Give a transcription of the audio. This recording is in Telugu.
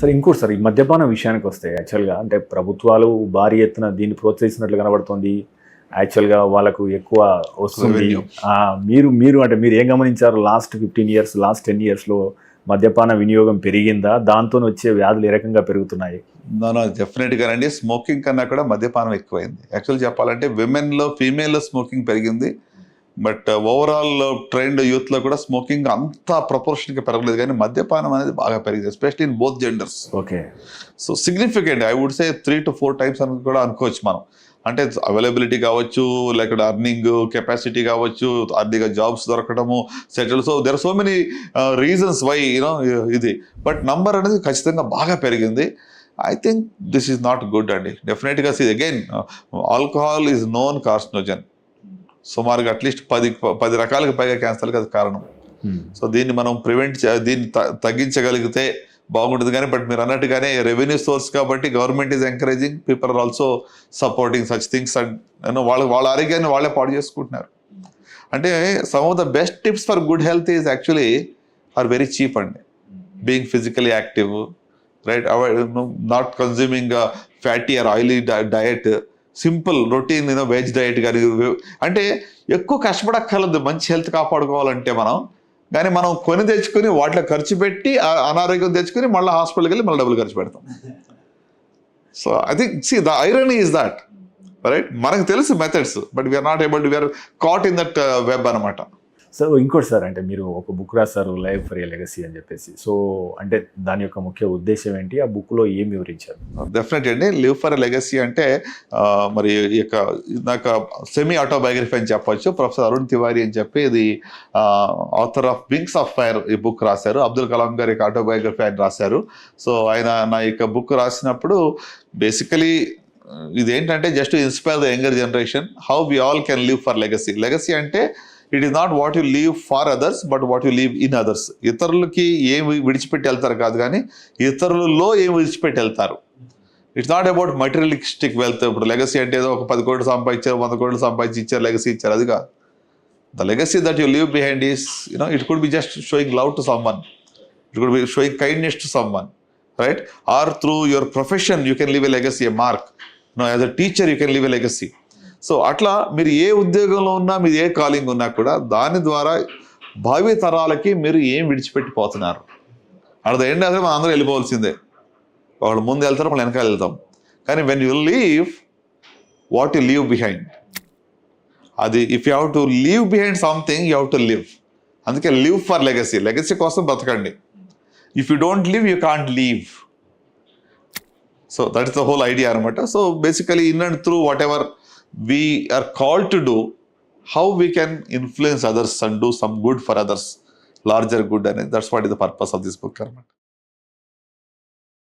సార్ ఇంకోటి సార్, ఈ మద్యపానం విషయానికి వస్తే యాక్చువల్గా అంటే ప్రభుత్వాలు భారీ ఎత్తున దీన్ని ప్రోత్సహిస్తున్నట్లు కనబడుతుంది. యాక్చువల్గా వాళ్ళకు ఎక్కువ వస్తుంది. మీరు అంటే మీరు ఏం గమనించారు? లాస్ట్ 15 years, లాస్ట్ 10 yearsలో మద్యపాన వినియోగం పెరిగిందా? దాంతో వచ్చే వ్యాధులు ఏ రకంగా పెరుగుతున్నాయి? డెఫినెట్గా అండి. స్మోకింగ్ కన్నా కూడా మద్యపానం ఎక్కువైంది. యాక్చువల్ చెప్పాలంటే ఫీమేల్లో స్మోకింగ్ పెరిగింది. బట్ ఓవరాల్ ట్రెండ్ యూత్లో కూడా స్మోకింగ్ అంత ప్రపోర్షన్గా పెరగలేదు, కానీ మద్యపానం అనేది బాగా పెరిగింది, especially in both genders. Okay. So significant, I would say 3 to 4 times అని కూడా అనుకోవచ్చు మనం. అంటే అవైలబిలిటీ కావచ్చు, లేకపోతే అర్నింగ్ కెపాసిటీ కావచ్చు, అర్నింగ్ జాబ్స్ దొరకడము, settle. So there are so many reasons why ఇది. బట్ నంబర్ అనేది ఖచ్చితంగా బాగా పెరిగింది. I think this is not good అండి. డెఫినెట్గా again alcohol is known carcinogen. సుమారుగా అట్లీస్ట్ 10 రకాలకు పైగా క్యాన్సర్కి అది కారణం. సో దీన్ని మనం దీన్ని తగ్గించగలిగితే బాగుంటుంది. కానీ బట్ మీరు అన్నట్టుగానే రెవెన్యూ సోర్స్ కాబట్టి government is encouraging, people are also supporting such things. And వాళ్ళ ఆరోగ్యాన్ని వాళ్ళే పాడు చేసుకుంటున్నారు. అంటే some of the best tips for good health is actually are very cheap అండి. Being physically active, right, not consuming fatty or oily diet, simple routine veg diet. కానీ అంటే ఎక్కువ కష్టపడక్కర్లేదు మంచి హెల్త్ కాపాడుకోవాలంటే మనం. కానీ మనం కొని తెచ్చుకుని వాటిలో ఖర్చు పెట్టి అనారోగ్యం తెచ్చుకుని మళ్ళీ హాస్పిటల్కి వెళ్ళి మళ్ళీ డబ్బులు ఖర్చు పెడతాం. So I think the irony is that, right. మనకు తెలుసు methods, but we're not able to, we're caught in that web అనమాట. సో ఇంకోటి సార్, అంటే మీరు ఒక బుక్ రాస్తారు, లైవ్ ఫర్ ఏ లెగసీ అని చెప్పేసి. సో అంటే దాని యొక్క ముఖ్య ఉద్దేశం ఏంటి? ఆ బుక్లో ఏం వివరించారు? డెఫినెట్లీ అండి. లివ్ ఫర్ ఎ లెగసీ అంటే మరి నాకు సెమీ ఆటోబయోగ్రఫీ అని చెప్పొచ్చు. ప్రొఫెసర్ అరుణ్ తివారీ అని చెప్పి ఇది author of wings of fire ఈ బుక్ రాశారు. అబ్దుల్ కలాం గారి యొక్క ఆటోబయోగ్రఫీ ఆయన రాశారు. సో ఆయన నా యొక్క బుక్ రాసినప్పుడు బేసికలీ ఇదేంటంటే just inspire the younger generation how we all can live for legacy. Legacy అంటే it is not what you leave for others, but what you leave in others. ఇతరులకి ఏం విడిచిపెట్టి వెళ్తారు కాదు, కానీ ఇతరులలో ఏం విడిచిపెట్టి వెళ్తారు. It's not about materialistic wealth. ఇప్పుడు లెగసీ అంటే ఏదో ఒక 10 కోట్లు సంపాదించారు, 100 కోట్లు సంపాదించి ఇచ్చారు, లెగసీ ఇచ్చారు, అది కాదు. The legacy that you leave behind is it could be just showing love to someone, it could be sowing kindness to someone, right. Or through your profession you can leave a legacy, a mark. As a teacher you can leave a legacy. So అట్లా మీరు ఏ ఉద్యోగంలో ఉన్నా, మీరు ఏ కాలింగ్ ఉన్నా కూడా దాని ద్వారా భావి తరాలకి మీరు ఏం విడిచిపెట్టిపోతున్నారు. అట్ ద ఎండ్ అసలు మనం అందరూ వెళ్ళిపోవాల్సిందే. వాళ్ళు ముందు వెళ్తారు, మనం వెనకాల వెళ్తాం. కానీ when you leave, what you leave behind, అది if you have to leave behind something you have to live. అందుకే లివ్ ఫర్ లెగసీ. లెగసీ కోసం బ్రతకండి. If you don't live you can't leave. So that is the whole idea అనమాట. So basically in and through whatever we are called to do, how we can influence others and do some good for others, larger good, and that's what is the purpose of this book.